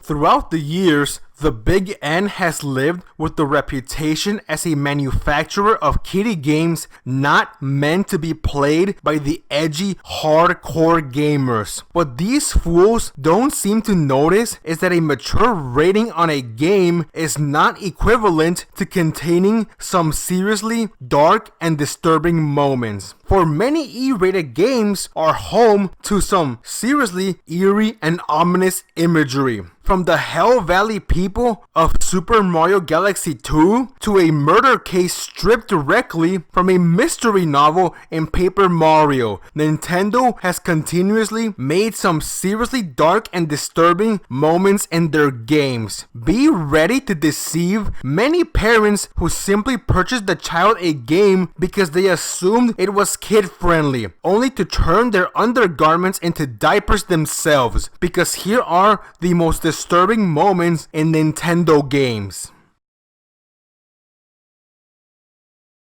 Throughout the years, the Big N has lived with the reputation as a manufacturer of kiddie games not meant to be played by the edgy, hardcore gamers. What these fools don't seem to notice is that a mature rating on a game is not equivalent to containing some seriously dark and disturbing moments. For many E-rated games are home to some seriously eerie and ominous imagery. From the Hell Valley people of Super Mario Galaxy 2 to a murder case stripped directly from a mystery novel in Paper Mario, Nintendo has continuously made some seriously dark and disturbing moments in their games. Be ready to deceive many parents who simply purchased the child a game because they assumed it was kid-friendly, only to turn their undergarments into diapers themselves, because here are the most disturbing moments in Nintendo games.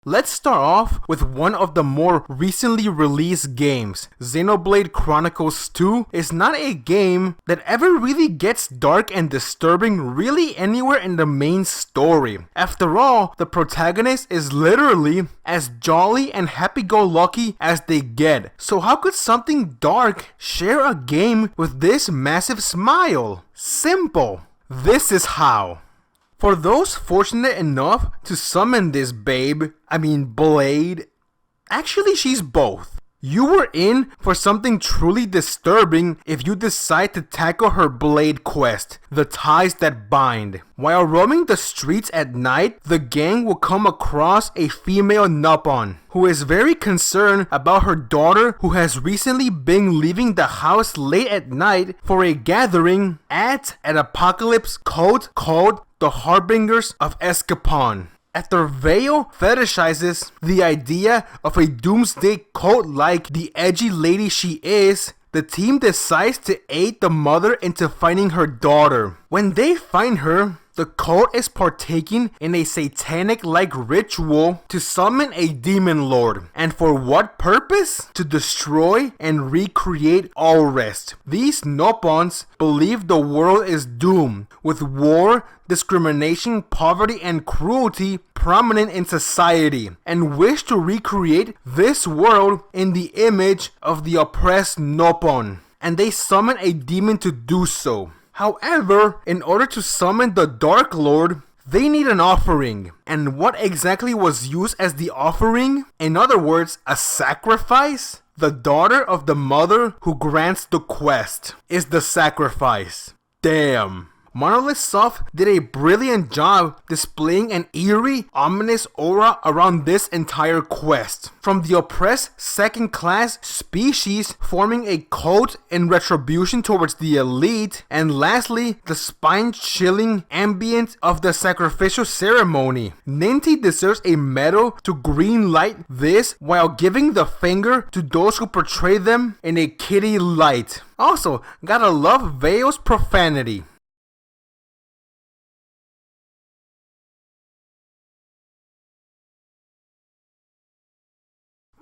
Let's start off with one of the more recently released games. Xenoblade Chronicles 2 is not a game that ever really gets dark and disturbing really anywhere in the main story. After all, the protagonist is literally as jolly and happy-go-lucky as they get. So how could something dark share a game with this massive smile? Simple. This is how. For those fortunate enough to summon this Blade, actually she's both. You were in for something truly disturbing if you decide to tackle her Blade quest, The Ties That Bind. While roaming the streets at night, the gang will come across a female Nopon who is very concerned about her daughter who has recently been leaving the house late at night for a gathering at an apocalypse cult called the Harbingers of Escapon. After Vale fetishizes the idea of a doomsday cult like the edgy lady she is, the team decides to aid the mother into finding her daughter. When they find her, the cult is partaking in a satanic-like ritual to summon a demon lord. And for what purpose? To destroy and recreate Allrest. These Nopons believe the world is doomed, with war, discrimination, poverty, and cruelty prominent in society, and wish to recreate this world in the image of the oppressed Nopon. And they summon a demon to do so. However, in order to summon the Dark Lord, they need an offering. And what exactly was used as the offering? In other words, a sacrifice? The daughter of the mother who grants the quest is the sacrifice. Damn. Monolith Soft did a brilliant job displaying an eerie, ominous aura around this entire quest. From the oppressed second-class species forming a cult in retribution towards the elite, and lastly, the spine-chilling ambient of the sacrificial ceremony. Ninty deserves a medal to greenlight this while giving the finger to those who portray them in a kiddie light. Also, gotta love Vale's profanity.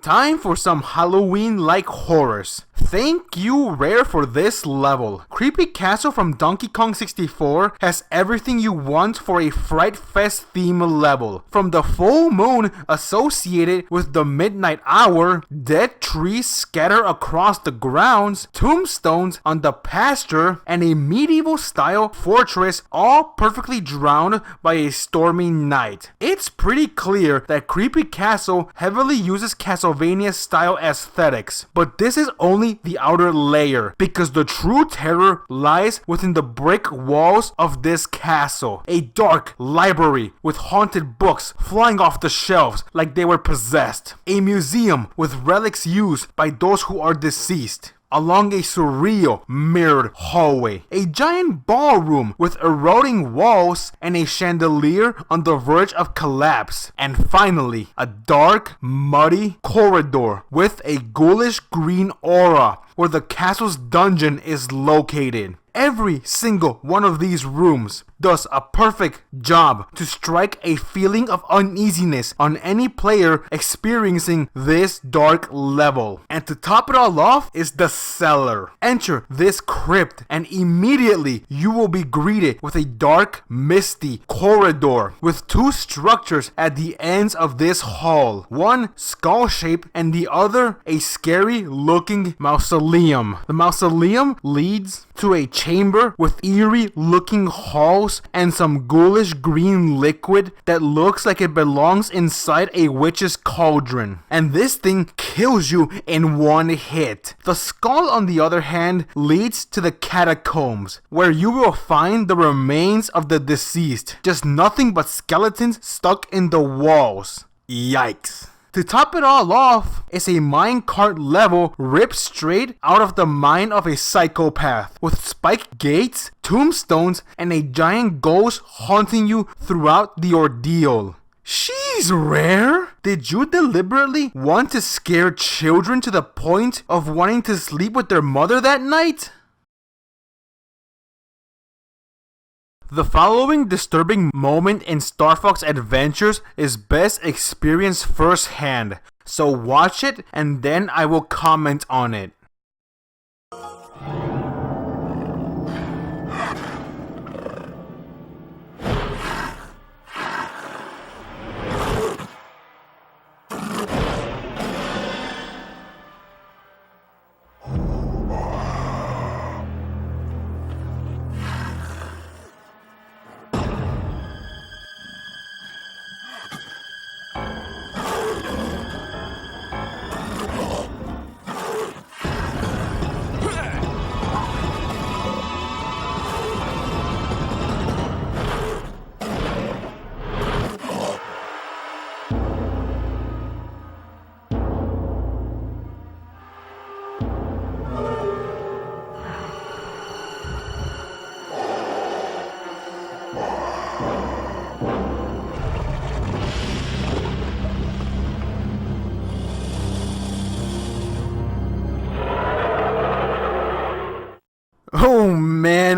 Time for some Halloween-like horrors. Thank you, Rare, for this level. Creepy Castle from Donkey Kong 64 has everything you want for a Fright Fest theme level. From the full moon associated with the midnight hour, dead trees scatter across the grounds, tombstones on the pasture, and a medieval-style fortress all perfectly drowned by a stormy night. It's pretty clear that Creepy Castle heavily uses Castlevania-style aesthetics, but this is only the outer layer, because the true terror lies within the brick walls of this castle. A dark library with haunted books flying off the shelves like they were possessed. A museum with relics used by those who are deceased. Along a surreal, mirrored hallway. A giant ballroom with eroding walls and a chandelier on the verge of collapse. And finally, a dark, muddy corridor with a ghoulish green aura where the castle's dungeon is located. Every single one of these rooms does a perfect job to strike a feeling of uneasiness on any player experiencing this dark level. And to top it all off is the cellar. Enter this crypt and immediately you will be greeted with a dark, misty corridor with two structures at the ends of this hall. One skull-shaped and the other a scary looking mausoleum. The mausoleum leads to a chamber with eerie looking halls and some ghoulish green liquid that looks like it belongs inside a witch's cauldron. And this thing kills you in one hit. The skull, on the other hand, leads to the catacombs, where you will find the remains of the deceased. Just nothing but skeletons stuck in the walls. Yikes. To top it all off is a minecart level ripped straight out of the mind of a psychopath, with spiked gates, tombstones, and a giant ghost haunting you throughout the ordeal. She's rare. Did you deliberately want to scare children to the point of wanting to sleep with their mother that night? The following disturbing moment in Star Fox Adventures is best experienced firsthand, so watch it and then I will comment on it.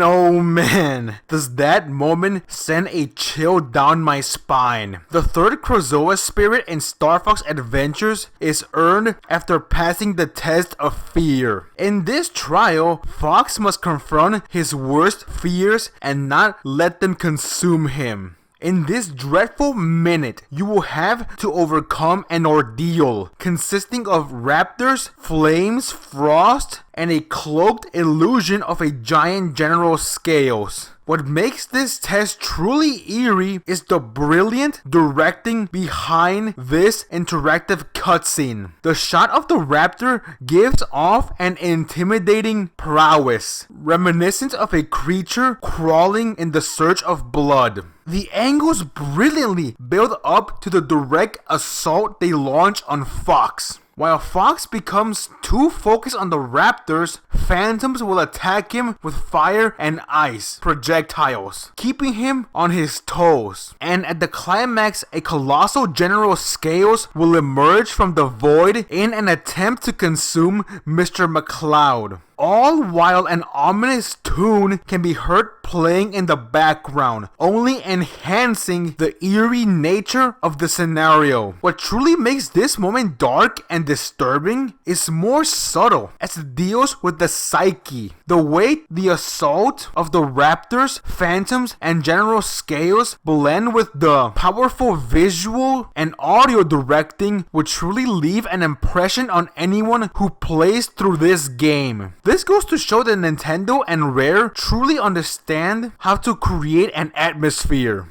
Oh man, does that moment send a chill down my spine. The third Krazoa spirit in Star Fox Adventures is earned after passing the test of fear. In this trial, Fox must confront his worst fears and not let them consume him. In this dreadful minute, you will have to overcome an ordeal consisting of raptors, flames, frost, and a cloaked illusion of a giant General Scales. What makes this test truly eerie is the brilliant directing behind this interactive cutscene. The shot of the raptor gives off an intimidating prowess, reminiscent of a creature crawling in the search of blood. The angles brilliantly build up to the direct assault they launch on Fox. While Fox becomes too focused on the raptors, phantoms will attack him with fire and ice projectiles, keeping him on his toes. And at the climax, a colossal General Scales will emerge from the void in an attempt to consume Mr. McCloud. All while an ominous tune can be heard playing in the background, only enhancing the eerie nature of the scenario. What truly makes this moment dark and disturbing is more subtle, as it deals with the psyche. The way the assault of the raptors, phantoms, and General Scales blend with the powerful visual and audio directing would truly leave an impression on anyone who plays through this game. This goes to show that Nintendo and Rare truly understand how to create an atmosphere.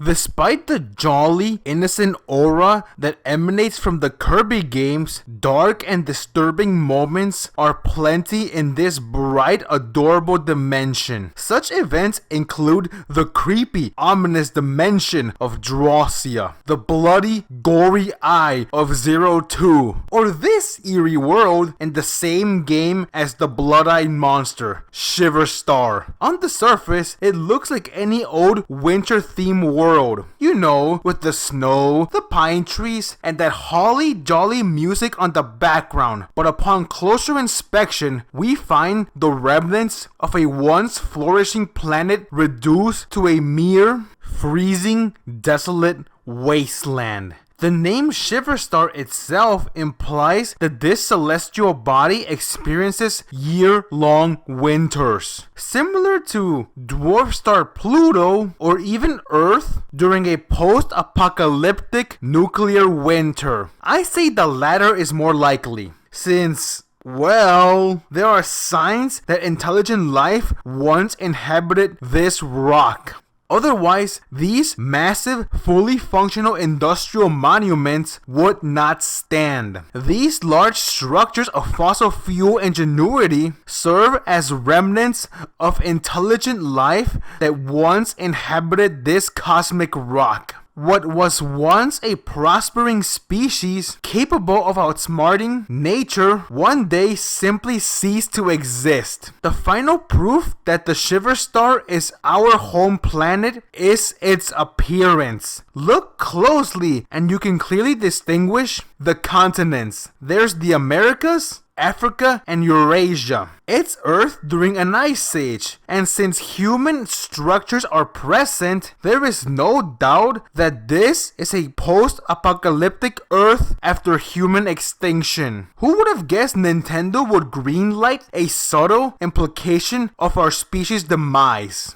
Despite the jolly, innocent aura that emanates from the Kirby games, dark and disturbing moments are plenty in this bright, adorable dimension. Such events include the creepy, ominous dimension of Drossia, the bloody, gory eye of Zero 2, or this eerie world in the same game as the blood-eyed monster, Shiver Star. On the surface, it looks like any old winter-themed world world. You know, with the snow, the pine trees, and that holly jolly music on the background. But upon closer inspection, we find the remnants of a once flourishing planet reduced to a mere freezing, desolate wasteland. The name Shiverstar itself implies that this celestial body experiences year-long winters, similar to dwarf star Pluto or even Earth during a post-apocalyptic nuclear winter. I say the latter is more likely, since well, there are signs that intelligent life once inhabited this rock. Otherwise, these massive, fully functional industrial monuments would not stand. These large structures of fossil fuel ingenuity serve as remnants of intelligent life that once inhabited this cosmic rock. What was once a prospering species capable of outsmarting nature one day simply ceased to exist. The final proof that the Shiverstar is our home planet is its appearance. Look closely and you can clearly distinguish the continents. There's the Americas, Africa, and Eurasia. It's Earth during an ice age, and since human structures are present, there is no doubt that this is a post-apocalyptic Earth after human extinction. Who would have guessed Nintendo would greenlight a subtle implication of our species' demise?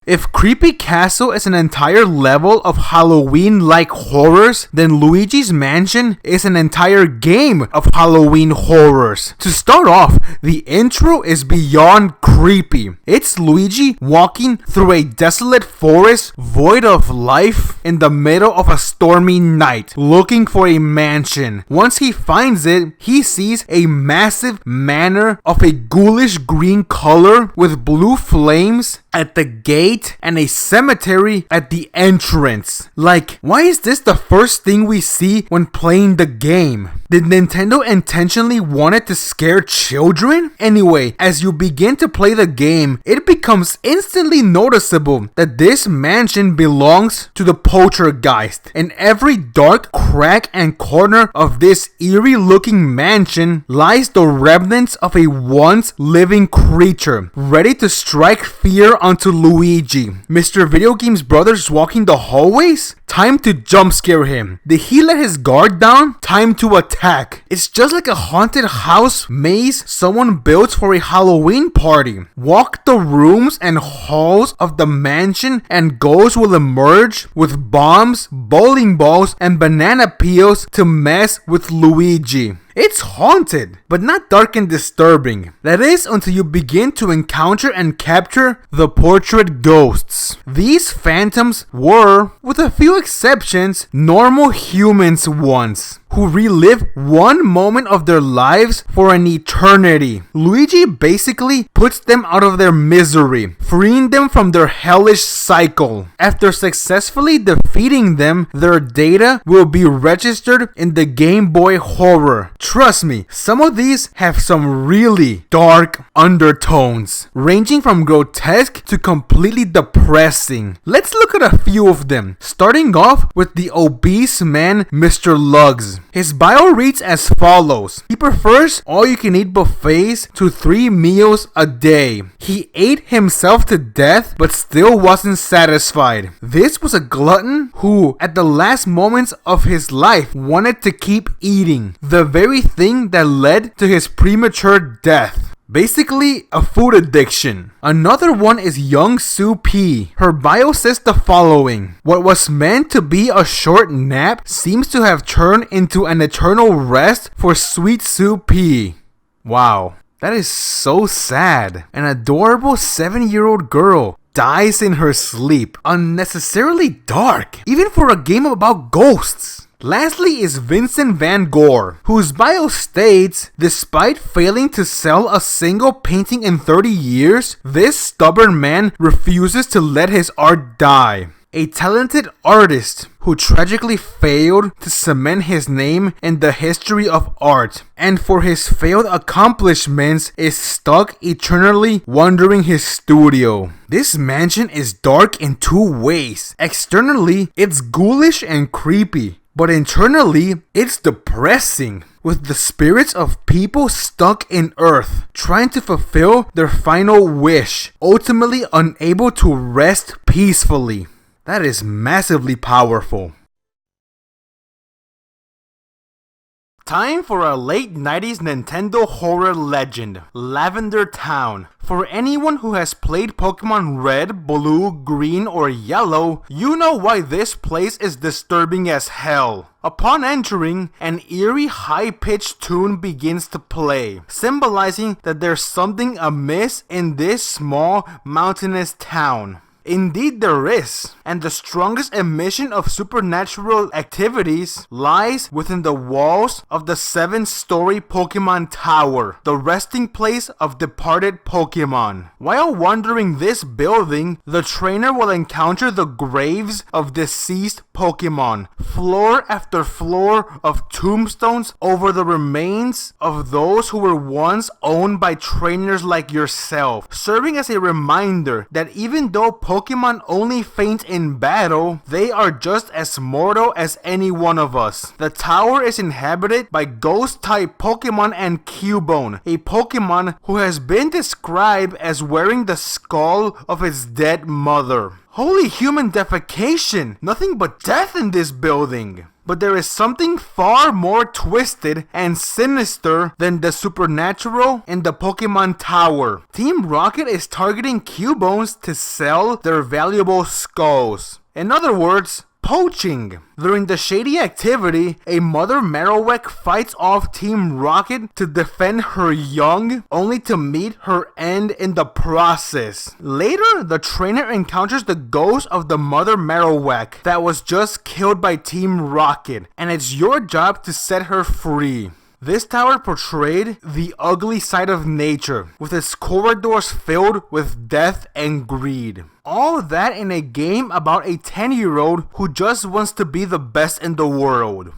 If Creepy Castle is an entire level of Halloween-like horrors, then Luigi's Mansion is an entire game of Halloween horrors. To start off, the intro is beyond creepy. It's Luigi walking through a desolate forest void of life in the middle of a stormy night, looking for a mansion. Once he finds it, he sees a massive manor of a ghoulish green color with blue flames at the gate and a cemetery at the entrance. Like, why is this the first thing we see when playing the game? Did Nintendo intentionally want it to scare children? Anyway, as you begin to play the game, it becomes instantly noticeable that this mansion belongs to the poltergeist. In every dark crack and corner of this eerie looking mansion lies the remnants of a once living creature, ready to strike fear onto Luigi. Mr. Video Game's brother's walking the hallways? Time to jump scare him. Did he let his guard down? Time to attack. It's just like a haunted house maze someone built for a Halloween party. Walk the rooms and halls of the mansion and ghosts will emerge with bombs, bowling balls, and banana peels to mess with Luigi. It's haunted, but not dark and disturbing. That is until you begin to encounter and capture the portrait ghosts. These phantoms were, with a few exceptions, normal humans once, who relive one moment of their lives for an eternity. Luigi basically puts them out of their misery, freeing them from their hellish cycle. After successfully defeating them, their data will be registered in the Game Boy Horror. Trust me, some of these have some really dark undertones, ranging from grotesque to completely depressing. Let's look at a few of them, starting off with the obese man, Mr. Lugs. His bio reads as follows. He prefers all-you-can-eat buffets to 3 meals a day. He ate himself to death but still wasn't satisfied. This was a glutton who, at the last moments of his life, wanted to keep eating. The very thing that led to his premature death. Basically, a food addiction. Another one is Young Sue P. Her bio says the following. What was meant to be a short nap seems to have turned into an eternal rest for Sweet Sue P. Wow, that is so sad. An adorable 7-year-old girl dies in her sleep. Unnecessarily dark, even for a game about ghosts. Lastly is Vincent Van Gogh, whose bio states, despite failing to sell a single painting in 30 years, this stubborn man refuses to let his art die. a talented artist who tragically failed to cement his name in the history of art, and for his failed accomplishments is stuck eternally wandering his studio. This mansion is dark in two ways. Externally, it's ghoulish and creepy, but internally, it's depressing, with the spirits of people stuck in Earth, trying to fulfill their final wish, ultimately unable to rest peacefully. That is massively powerful. Time for a late 90s Nintendo horror legend, Lavender Town. For anyone who has played Pokemon Red, Blue, Green, or Yellow, you know why this place is disturbing as hell. Upon entering, an eerie high-pitched tune begins to play, symbolizing that there's something amiss in this small, mountainous town. Indeed there is, and the strongest emission of supernatural activities lies within the walls of the 7-story Pokemon Tower, the resting place of departed Pokemon. While wandering this building, the trainer will encounter the graves of deceased Pokemon, floor after floor of tombstones over the remains of those who were once owned by trainers like yourself, serving as a reminder that even though Pokemon only faint in battle, they are just as mortal as any one of us. The tower is inhabited by ghost-type Pokemon and Cubone, a Pokemon who has been described as wearing the skull of its dead mother. Holy human defecation! Nothing but death in this building! But there is something far more twisted and sinister than the supernatural in the Pokemon Tower. Team Rocket is targeting Cubones to sell their valuable skulls. In other words, poaching. During the shady activity, a Mother Marowak fights off Team Rocket to defend her young, only to meet her end in the process. Later, the trainer encounters the ghost of the Mother Marowak that was just killed by Team Rocket, and it's your job to set her free. This tower portrayed the ugly side of nature, with its corridors filled with death and greed. All that in a game about a 10-year-old who just wants to be the best in the world.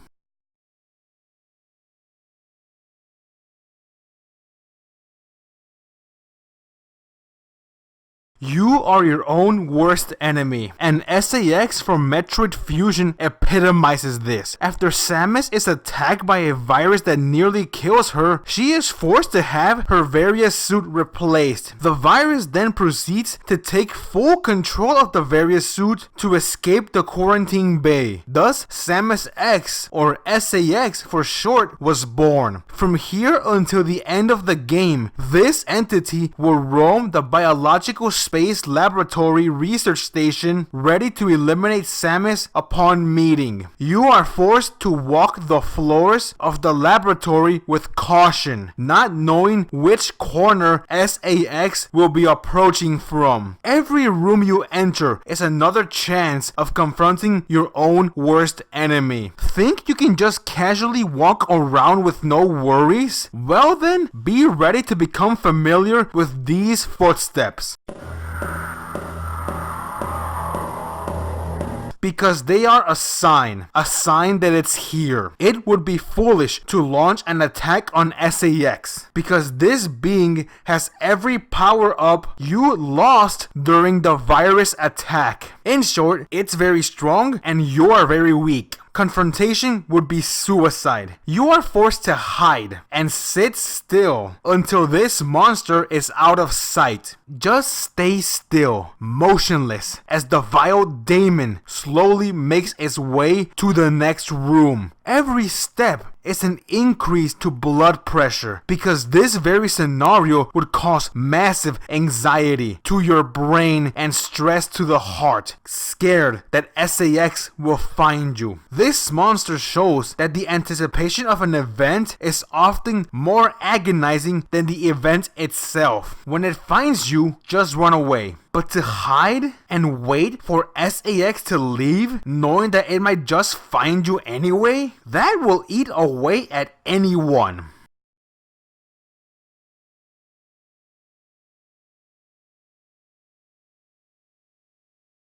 You are your own worst enemy, and SAX from Metroid Fusion epitomizes this. After Samus is attacked by a virus that nearly kills her, she is forced to have her Various suit replaced. The virus then proceeds to take full control of the Various suit to escape the quarantine bay. Thus, Samus X, or SAX for short, was born. From here until the end of the game, this entity will roam the biological space laboratory research station, ready to eliminate Samus upon meeting. You are forced to walk the floors of the laboratory with caution, not knowing which corner SAX will be approaching from. Every room you enter is another chance of confronting your own worst enemy. Think you can just casually walk around with no worries? Well then, be ready to become familiar with these footsteps, because they are a sign that it's here. It would be foolish to launch an attack on SAX, because this being has every power-up you lost during the virus attack. In short, it's very strong and you're very weak. Confrontation would be suicide. You are forced to hide and sit still until this monster is out of sight. Just stay still, motionless, as the vile daemon slowly makes its way to the next room. Every step is an increase to blood pressure, because this very scenario would cause massive anxiety to your brain and stress to the heart, scared that SAX will find you. This monster shows that the anticipation of an event is often more agonizing than the event itself. When it finds you, just run away. But to hide and wait for SAX to leave, knowing that it might just find you anyway, that will eat away at anyone.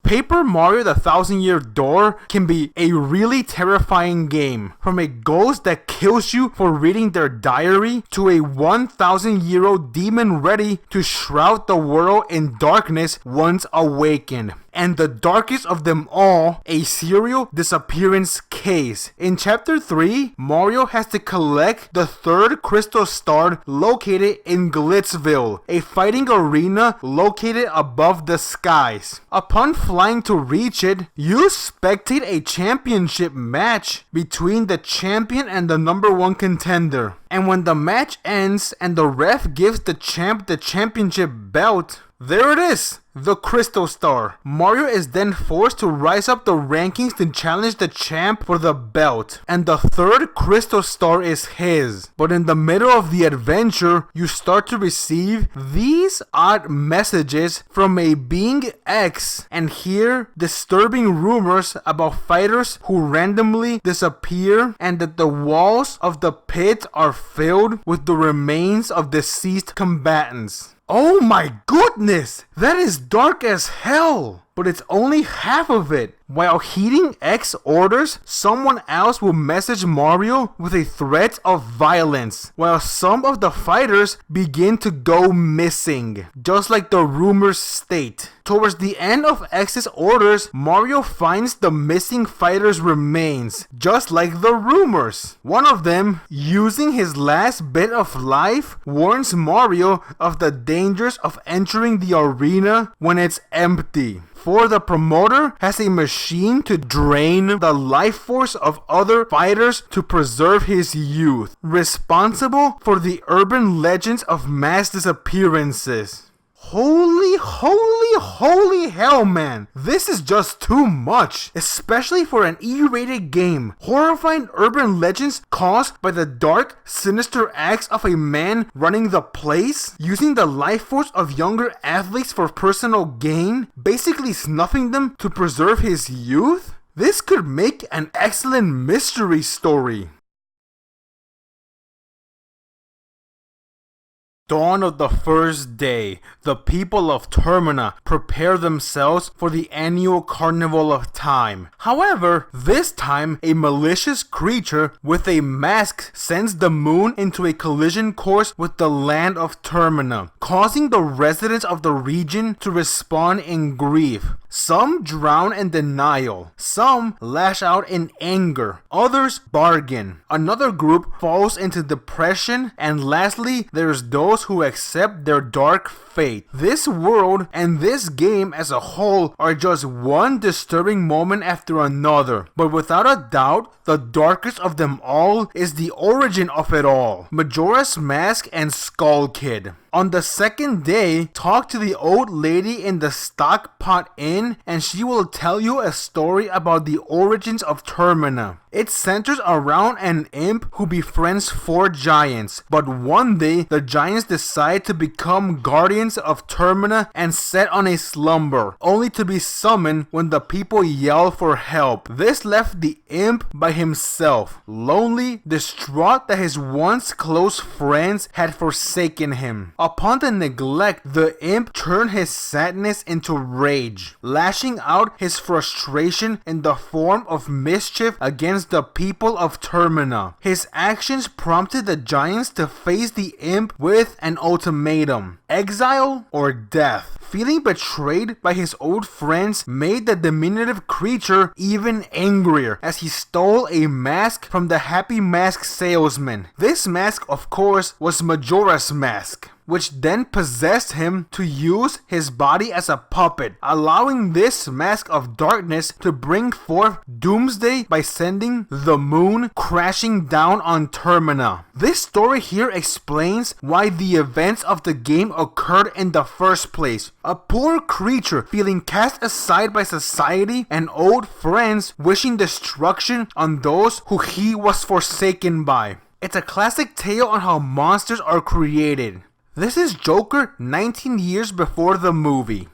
Paper Mario the Thousand Year Door can be a really terrifying game. From a ghost that kills you for reading their diary, to a 1,000-year-old demon ready to shroud the world in darkness once awakened. And the darkest of them all, a serial disappearance case. In Chapter 3, Mario has to collect the third crystal star located in Glitzville, a fighting arena located above the skies. Upon flying to reach it, you spectate a championship match between the champion and the number 1 contender. And when the match ends and the ref gives the champ the championship belt, there it is, the Crystal Star. Mario is then forced to rise up the rankings to challenge the champ for the belt, and the third Crystal Star is his. But in the middle of the adventure, you start to receive these odd messages from a being X, and hear disturbing rumors about fighters who randomly disappear, and that the walls of the pit are filled with the remains of deceased combatants. Oh my goodness! That is dark as hell! But it's only half of it. While heeding X orders, someone else will message Mario with a threat of violence, while some of the fighters begin to go missing, just like the rumors state. Towards the end of X's orders, Mario finds the missing fighters' remains, just like the rumors. One of them, using his last bit of life, warns Mario of the dangers of entering the arena when it's empty. For the promoter has a machine to drain the life force of other fighters to preserve his youth, responsible for the urban legends of mass disappearances. Holy hell, man. This is just too much, especially for an E-rated game. Horrifying urban legends caused by the dark, sinister acts of a man running the place, using the life force of younger athletes for personal gain, basically snuffing them to preserve his youth? This could make an excellent mystery story. Dawn of the first day, the people of Termina prepare themselves for the annual Carnival of Time. However, this time, a malicious creature with a mask sends the moon into a collision course with the land of Termina, causing the residents of the region to respond in grief. Some drown in denial, some lash out in anger, others bargain. Another group falls into depression, and lastly, there's those who accept their dark fate. This world and this game as a whole are just one disturbing moment after another, but without a doubt, the darkest of them all is the origin of it all: Majora's Mask and Skull Kid. On the second day, talk to the old lady in the Stockpot Inn, and she will tell you a story about the origins of Termina. It centers around an imp who befriends 4 giants, but one day the giants decide to become guardians of Termina and set on a slumber, only to be summoned when the people yell for help. This left the imp by himself, lonely, distraught that his once close friends had forsaken him. Upon the neglect, the imp turned his sadness into rage, lashing out his frustration in the form of mischief against the people of Termina. His actions prompted the giants to face the imp with an ultimatum: exile or death. Feeling betrayed by his old friends made the diminutive creature even angrier as he stole a mask from the Happy Mask salesman. This mask, of course, was Majora's Mask, which then possessed him to use his body as a puppet, allowing this mask of darkness to bring forth doomsday by sending the moon crashing down on Termina. This story here explains why the events of the game occurred in the first place. A poor creature feeling cast aside by society and old friends wishing destruction on those who he was forsaken by. It's a classic tale on how monsters are created. This is Joker 19 years before the movie.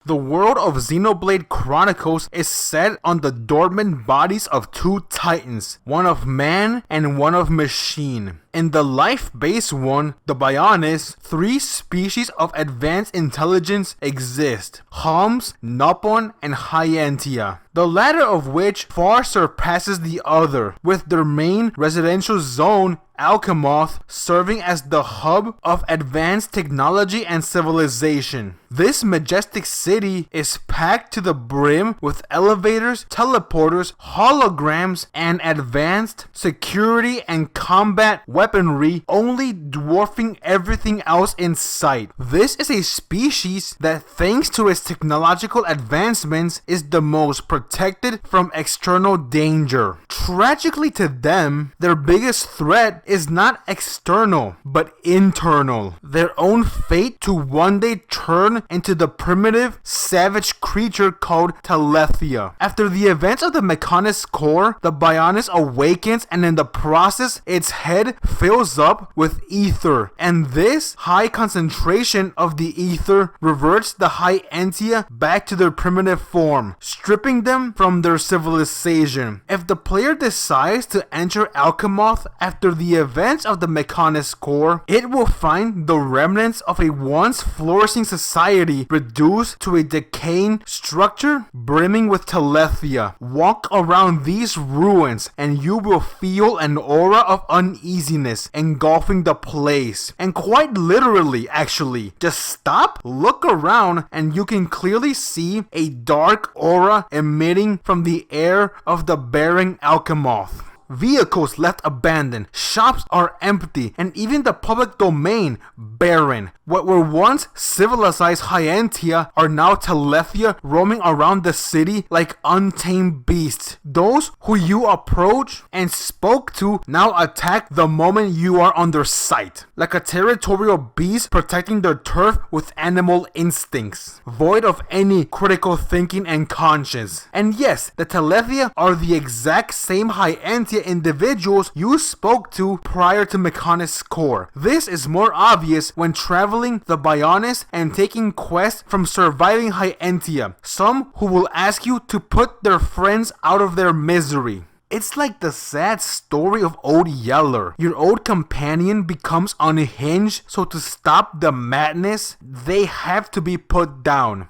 The world of Xenoblade Chronicles is set on the dormant bodies of two titans, one of man and one of machine. In the life-based one, the Bionis, three species of advanced intelligence exist: Homs, Nopon, and Hyantia, the latter of which far surpasses the other, with their main residential zone, Alchemoth, serving as the hub of advanced technology and civilization. This majestic city is packed to the brim with elevators, teleporters, holograms, and advanced security and combat weaponry, only dwarfing everything else in sight. This is a species that, thanks to its technological advancements, is the most protected from external danger. Tragically to them, their biggest threat is not external, but internal. Their own fate to one day turn into the primitive, savage creature called Telethia. After the events of the Mechonis core, the Bionis awakens, and in the process, its head fills up with ether, and this high concentration of the ether reverts the Hyantia back to their primitive form, stripping them from their civilization. If the player decides to enter Alchemoth after the events of the Mechonis core, it will find the remnants of a once flourishing society reduced to a decaying structure brimming with Telethia. Walk around these ruins and you will feel an aura of uneasiness engulfing the place. And quite literally, actually. Just stop, look around, and you can clearly see a dark aura emitting from the air of the barren Alchemoth. Vehicles left abandoned, shops are empty, and even the public domain barren. What were once civilized Hyantia are now Telethia roaming around the city like untamed beasts. Those who you approach and spoke to now attack the moment you are on their sight, like a territorial beast protecting their turf with animal instincts, void of any critical thinking and conscience. And yes, the Telethia are the exact same Hyantia individuals you spoke to prior to Mechonis core. This is more obvious when traveling the Bionis and taking quests from surviving Hyantia, some who will ask you to put their friends out of their misery. It's like the sad story of Old Yeller. Your old companion becomes unhinged, so to stop the madness, they have to be put down.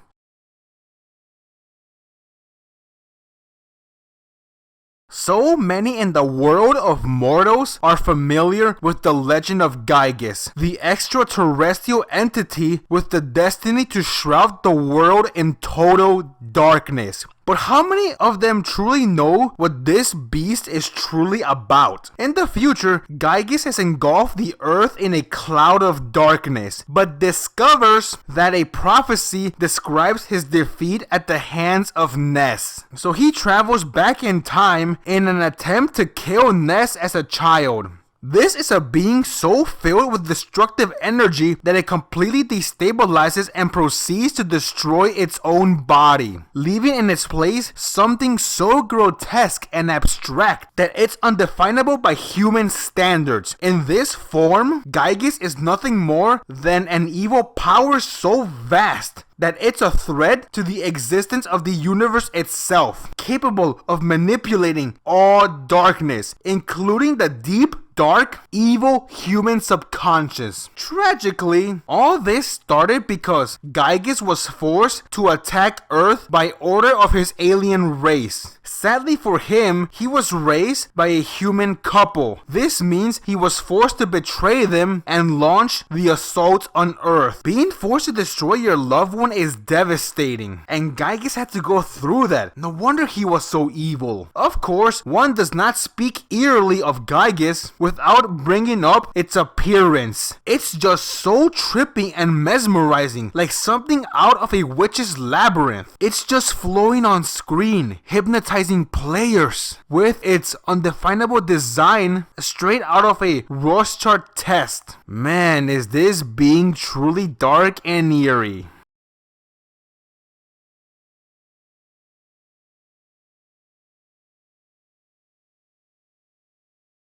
So many in the world of mortals are familiar with the legend of Gyges, the extraterrestrial entity with the destiny to shroud the world in total darkness. But how many of them truly know what this beast is truly about? In the future, Gyges has engulfed the earth in a cloud of darkness, but discovers that a prophecy describes his defeat at the hands of Ness. So he travels back in time in an attempt to kill Ness as a child. This is a being so filled with destructive energy that it completely destabilizes and proceeds to destroy its own body, leaving in its place something so grotesque and abstract that it's undefinable by human standards. In this form, Gyges is nothing more than an evil power so vast that it's a threat to the existence of the universe itself, capable of manipulating all darkness, including the deep, dark, evil human subconscious. Tragically, all this started because Gyges was forced to attack Earth by order of his alien race. Sadly for him, he was raised by a human couple. This means he was forced to betray them and launch the assault on Earth. Being forced to destroy your loved one is devastating, and Gyges had to go through that. No wonder he was so evil. Of course, one does not speak eerily of Gyges without bringing up its appearance. It's just so trippy and mesmerizing, like something out of a witch's labyrinth. It's just flowing on screen, hypnotizing players with its undefinable design straight out of a Rorschach test. Man, is this being truly dark and eerie.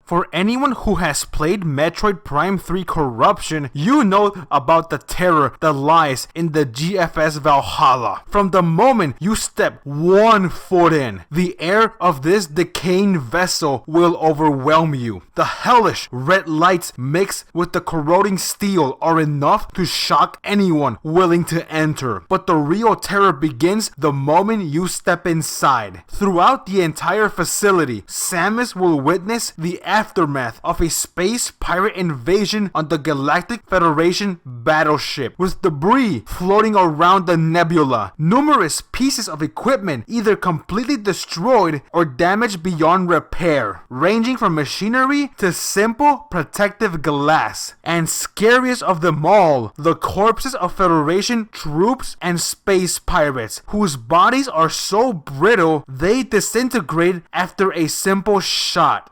For anyone who has played Metroid Prime 3 Corruption, you know about the terror that lies in the GFS Valhalla. From the moment you step one foot in, the air of this decaying vessel will overwhelm you. The hellish red lights mixed with the corroding steel are enough to shock anyone willing to enter. But the real terror begins the moment you step inside. Throughout the entire facility, Samus will witness the aftermath of a space pirate invasion on the Galactic Federation battleship, with debris floating around the nebula. Numerous pieces of equipment either completely destroyed or damaged beyond repair, ranging from machinery to simple protective glass. And scariest of them all, the corpses of Federation troops and space pirates, whose bodies are so brittle they disintegrate after a simple shot.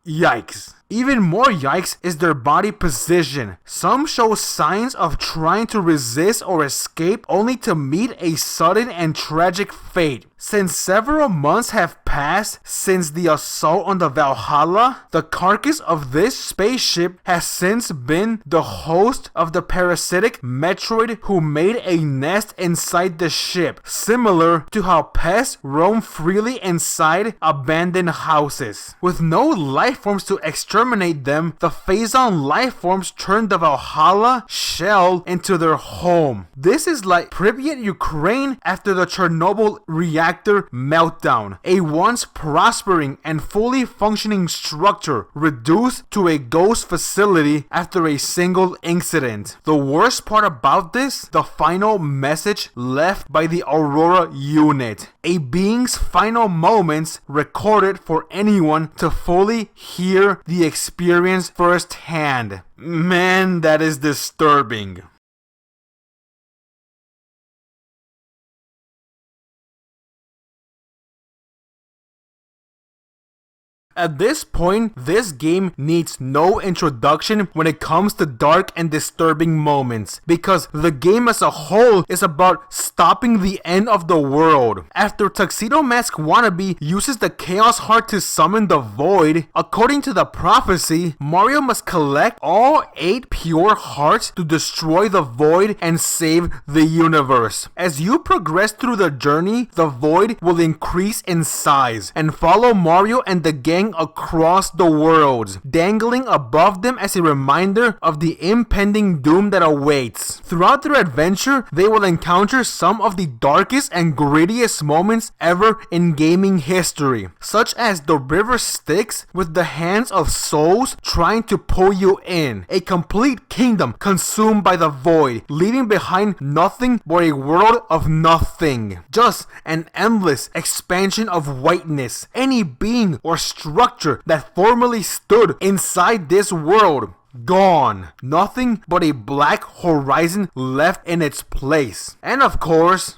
Yikes. Even more yikes is their body position. Some show signs of trying to resist or escape only to meet a sudden and tragic fate. Since several months have passed since the assault on the Valhalla, the carcass of this spaceship has since been the host of the parasitic Metroid who made a nest inside the ship, similar to how pests roam freely inside abandoned houses. With no life forms to exterminate them, the Phazon life forms turned the Valhalla shell into their home. This is like Pripyat, Ukraine after the Chernobyl reactor meltdown. A once prospering and fully functioning structure reduced to a ghost facility after a single incident. The worst part about this, the final message left by the Aurora unit. A being's final moments recorded for anyone to fully hear the experience firsthand. Man, that is disturbing. At this point, this game needs no introduction when it comes to dark and disturbing moments, because the game as a whole is about stopping the end of the world. After Tuxedo Mask Wannabe uses the Chaos Heart to summon the Void, according to the prophecy, Mario must collect all 8 pure hearts to destroy the Void and save the universe. As you progress through the journey, the Void will increase in size and follow Mario and the gang across the worlds, dangling above them as a reminder of the impending doom that awaits. Throughout their adventure, they will encounter some of the darkest and grittiest moments ever in gaming history, such as the river Styx with the hands of souls trying to pull you in, a complete kingdom consumed by the void, leaving behind nothing but a world of nothing, just an endless expansion of whiteness. Any being or structure that formerly stood inside this world, gone. Nothing but a black horizon left in its place. And of course,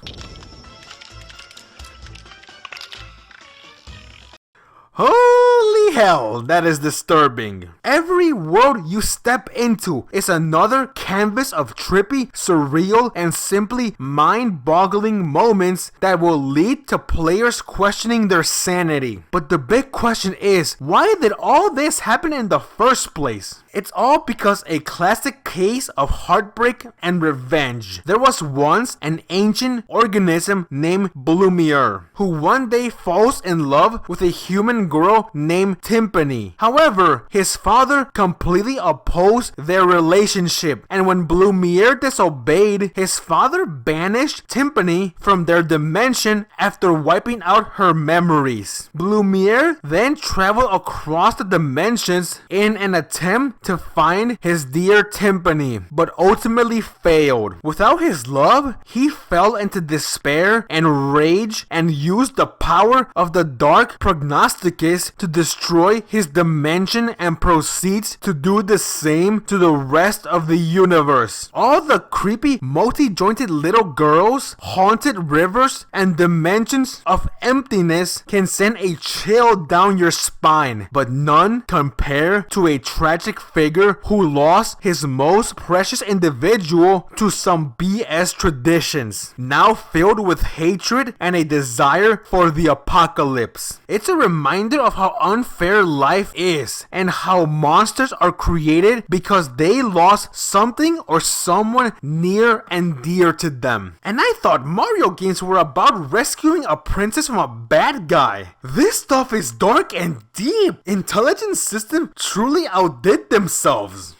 holy hell, that is disturbing. Every world you step into is another canvas of trippy, surreal, and simply mind-boggling moments that will lead to players questioning their sanity. But the big question is, why did all this happen in the first place? It's all because a classic case of heartbreak and revenge. There was once an ancient organism named Blumiere, who one day falls in love with a human girl named Timpani. However, his father completely opposed their relationship, and when Blumiere disobeyed, his father banished Timpani from their dimension after wiping out her memories. Blumiere then traveled across the dimensions in an attempt to find his dear Timpani, but ultimately failed. Without his love, he fell into despair and rage and used the power of the dark prognosticus to destroy his dimension and proceeds to do the same to the rest of the universe. All the creepy, multi-jointed little girls, haunted rivers, and dimensions of emptiness can send a chill down your spine, but none compare to a tragic figure who lost his most precious individual to some BS traditions, now filled with hatred and a desire for the apocalypse. It's a reminder of how unfair life is and how monsters are created because they lost something or someone near and dear to them. And I thought Mario games were about rescuing a princess from a bad guy. This stuff is dark and deep. Intelligent System truly outdid themselves.